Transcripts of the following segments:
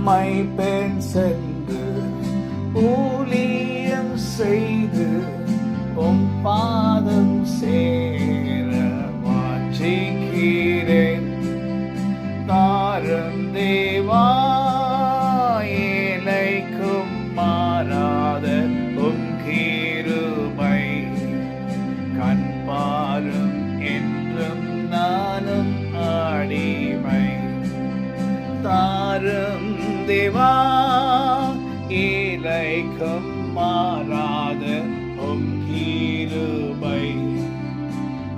உம்மை பெண் சென்று ஊழியம் செய்து உம் பாதம் சேர வாஞ்சிக்கிறேன். தாரும் தேவா ஏழைக்கும் மாறாத உம் கிருபை. கண் பாரும் என்றும் நானும் அடிமை. தாரும் தேவா ஏழைக்கும் மாறாத உம் கிருபை.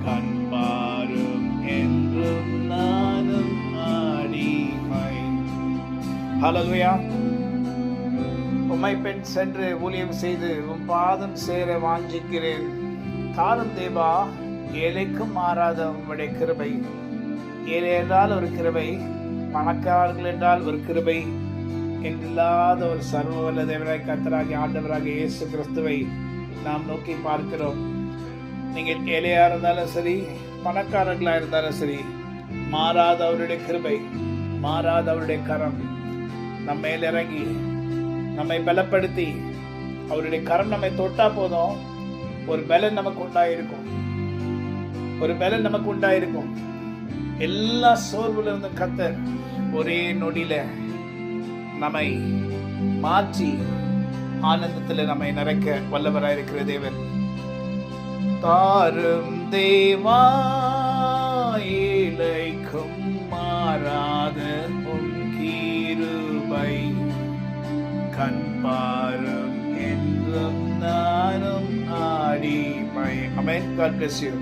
கண் பாரும் என்றும் நானும் அடிமை. ஹல்லேலூயா. உம்மை பெண் சென்று ஊழியம் செய்து உம் பாதம் சேர வாஞ்சிக்கிறேன். தாரும் தேவா ஏழைக்கும் மாறாத உம்முடைய கிருபை. ஏழை என்றால் ஒரு கிருபை, பணக்காரர்கள் என்றால் ஒரு கிருபை, இல்லாத ஒரு சர்வ வல்ல தேவனாய் கர்த்தராகிய ஆண்டவராகிய இயேசு கிறிஸ்துவை நாம் நோக்கி பார்க்கிறோம். நீங்கள் ஏழையா இருந்தாலும் சரி, பணக்காரர்களா இருந்தாலும் சரி, மாறாத அவருடைய கிருபை, மாறாத அவருடைய கரம் நம்ம மேல் இறங்கி நம்மை பலப்படுத்தி, அவருடைய கரம் நம்மை தொட்டா போதும், ஒரு பலன் நமக்கு உண்டாயிருக்கும். ஒரு பலன் நமக்கு உண்டாயிருக்கும். எல்லா சோர்வுல இருந்து கர்த்தர் ஒரே நொடியில நம்மை மாற்றி ஆனந்தத்துல நம்மை நிறைக்க வல்லவராயிருக்கிற தேவன். தாரும் தேவா ஏழைக்கும் மாறாத உம் கிருபை. கண் பாரும் என்றும் நானும் அடிமை. ஆமென். God bless you.